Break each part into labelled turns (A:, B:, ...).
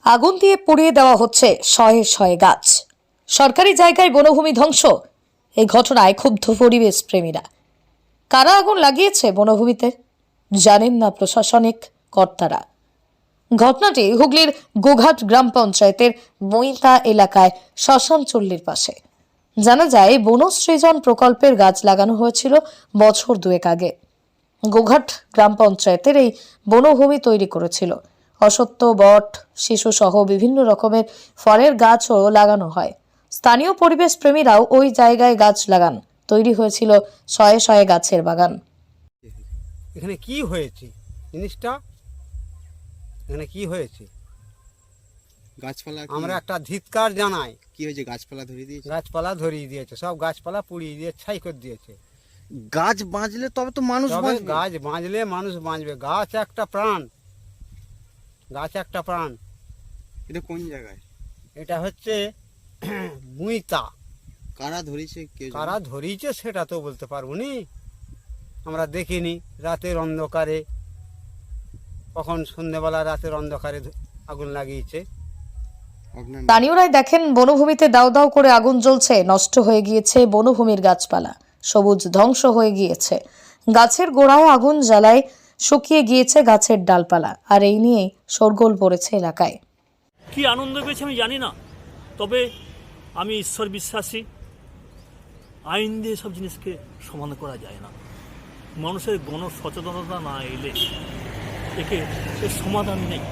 A: আগুন দিয়ে পুড়িয়ে দেওয়া হচ্ছে শয়ে শয়ে গাছ। সরকারি জায়গায় বনভূমি ধ্বংস। এই ঘটনায় ক্ষুব্ধ পরিবেশ প্রেমীরা। কারা আগুন লাগিয়েছে বনভূমিতে জানেন না প্রশাসনিক কর্তারা। ঘটনাটি হুগলির গোঘাট গ্রাম পঞ্চায়েতের বইতা এলাকায় শ্মশানচল্লির পাশে। জানা যায় বনসৃজন প্রকল্পের গাছ লাগানো হয়েছিল বছর দুয়েক আগে। গোঘাট গ্রাম পঞ্চায়েতের এই বনভূমি তৈরি করেছিল। অশ্বত্থ, বট, শিশু সহ বিভিন্ন রকমের ফলের গাছও লাগানো হয়। স্থানীয় পরিবেশ প্রেমীরাও ওই জায়গায় গাছ লাগান। তৈরি হয়েছিল শয়ে শয়ে গাছের বাগান।
B: এখানে কি হয়েছে জিনিসটা, এখানে কি হয়েছে
C: গাছপালা
B: আমরা একটা ধিৎকার জানাই।
C: কি হয়েছে? গাছপালা ধরিয়ে দিয়েছে।
B: গাছপালা ধরিয়ে দিয়েছে, সব গাছপালা পুড়িয়ে দিয়ে ছাই করে দিয়েছে।
C: গাছ বাঁচলে তবে তো মানুষ
B: তবে
C: বাঁচবে।
B: গাছ বাঁচলে মানুষ বাঁচবে। গাছ একটা প্রাণ, গাছ একটা প্রাণ।
C: এটা কোন জায়গায়?
B: এটা হচ্ছে বুইতা।
C: কারা ধরিয়েছে?
B: কারা ধরিয়েছে সেটা তো বলতে পারবো নি, আমরা দেখিনি। রাতের অন্ধকারে, কখন সন্ধ্যেবেলা রাতের অন্ধকারে আগুন লাগিয়েছে।
A: স্থানীয়রাই দেখেন বনভূমিতে দাউ দাউ করে আগুন জ্বলছে। নষ্ট হয়ে গিয়েছে বনভূমির গাছপালা, সবুজ ধ্বংস হয়ে গিয়েছে। গাছের গোড়ায় আগুন জ্বালায় শুকিয়ে গিয়েছে গাছের ডালপালা। আর এই নিয়ে শোরগোল পড়েছে এলাকায়।
D: কি আনন্দ পেয়েছে আমি জানি না, তবে আমি ঈশ্বর বিশ্বাসী। আইন দিয়ে সব জিনিসকে সমাধান করা যায় না। মানুষের গণ সচেতনতা না এলে এর সমাধান নেই।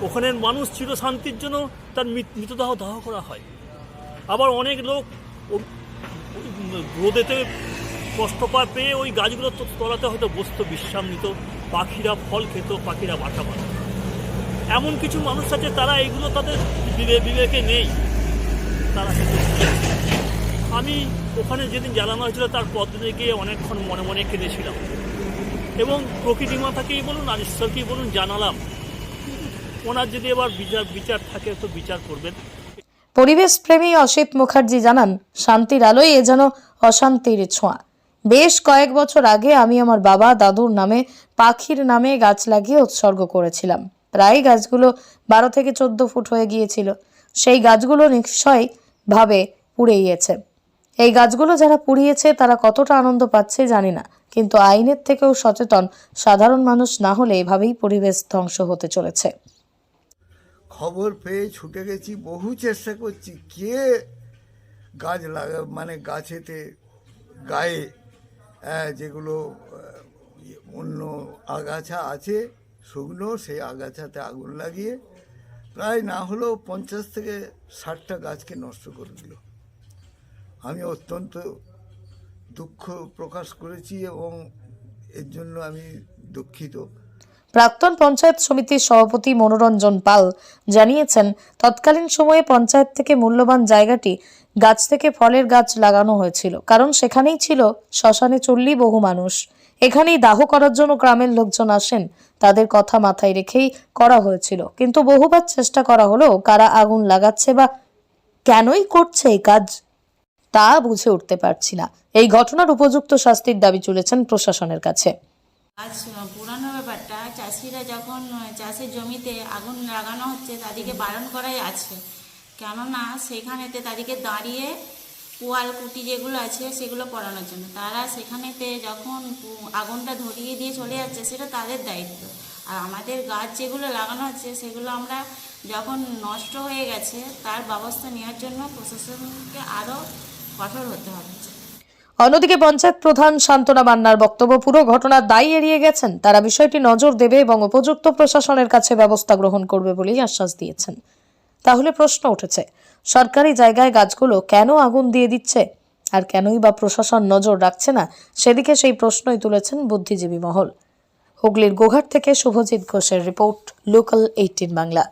D: ওখানের মানুষ ছিল শান্তির জন্য তার মৃতদেহ দাহ করা হয়। আবার অনেক লোক রোদেতে কষ্ট পেয়ে ওই গাছগুলো তলাতে হয়তো বসত, বিশ্রাম নিত, পাখিরা ফল খেত, পাখিরা বাসা বাঁধত। এমন কিছু মানুষ আছে তারা এইগুলো তাদের বিবেকে নেই, তারা আমি ওখানে যেদিন জ্বালানো হয়েছিল তার পদ্ধতি গিয়ে অনেকক্ষণ মনে মনে কেঁদেছিলাম এবং প্রকৃতি মাতাকেই বলুন আর ঈশ্বরকেই বলুন জানালাম, ওনার যদি এবার বিচার থাকে তো বিচার করবেন।
A: পরিবেশ প্রেমী অসিত মুখার্জি জানান, শান্তির আলোয় এ যেন অশান্তির ছোঁয়া। বেশ কয়েক বছর আগে আমি আমার বাবা দাদুর নামে পাখির নামে গাছ লাগিয়ে উৎসর্গ করেছিলাম। প্রায় গাছগুলো 12 থেকে 14 ফুট হয়ে গিয়েছিল। সেই গাছগুলো নিশ্চয় ভাবে পুড়ে গিয়েছে। এই গাছগুলো যারা পুড়িয়েছে তারা কতটা আনন্দ পাচ্ছে জানি না, কিন্তু আইনের থেকেও সচেতন সাধারণ মানুষ না হলে এভাবেই পরিবেশ ধ্বংস হতে চলেছে।
E: খবর পেয়ে ছুটে গেছি, বহু চেষ্টা করছি কে গাছ মানে গাছেতে গায়ে যেগুলো অন্য আগাছা আছে শুকনো, সেই আগাছাতে আগুন লাগিয়ে প্রায় না হলেও 50 থেকে 60টা গাছকে নষ্ট করে দিল। আমি অত্যন্ত দুঃখ প্রকাশ করেছি এবং এর জন্য আমি দুঃখিত।
A: প্রাক্তন পঞ্চায়েত সমিতির সভাপতি মনোরঞ্জন পাল জানিয়েছেন, তৎকালীন সময়ে পঞ্চায়েত থেকে মূল্যবান জায়গাটি গাছ থেকে ফলের গাছ লাগানো হয়েছিল, কারণ সেখানেই ছিল শ্মশানে চল্লি বহু মানুষ। এখানেই দাহ করার জন্য গ্রামের লোকজন আসেন, তাদের কথা মাথায় রেখেই করা হয়েছিল। কিন্তু বহুবার চেষ্টা করা হলো কারা আগুন লাগাচ্ছে বা কেনই করছে এই কাজ তা বুঝে উঠতে পারছি না। এই ঘটনার উপযুক্ত শাস্তির দাবি তুলেছেন প্রশাসনের কাছে।
F: আজ পুরানো ব্যাপারটা, চাষিরা যখন চাষের জমিতে আগুন লাগানো হচ্ছে তাদেরকে বারণ করাই আছে, কেননা সেখানেতে তাদেরকে দাঁড়িয়ে পোয়াল কুটি যেগুলো আছে সেগুলো পড়ানোর জন্য। তারা সেখানেতে যখন আগুনটা ধরিয়ে দিয়ে চলে যাচ্ছে সেটা তাদের দায়িত্ব। আর আমাদের গাছ যেগুলো লাগানো হচ্ছে সেগুলো আমরা যখন নষ্ট হয়ে গেছে তার ব্যবস্থা নেওয়ার জন্য প্রশাসনকে আরও কঠোর হতে হবে।
A: অন্যদিকে পঞ্চায়েত প্রধান শান্তনা মান্নার বক্তব্য, পুরো ঘটনার দায় এড়িয়ে গেছেন। তারা বিষয়টি নজর দেবে এবং উপযুক্ত প্রশাসনের কাছে ব্যবস্থা গ্রহণ করবে বলেই আশ্বাস দিয়েছেন। তাহলে প্রশ্ন উঠেছে, সরকারি জায়গায় গাছগুলো কেন আগুন দিয়ে দিচ্ছে আর কেনই বা প্রশাসন নজর রাখছে না সেদিকে? সেই প্রশ্নই তুলেছেন বুদ্ধিজীবী মহল। হুগলির গোঘাট থেকে শুভজিৎ ঘোষের রিপোর্ট, লোকাল 18 বাংলা।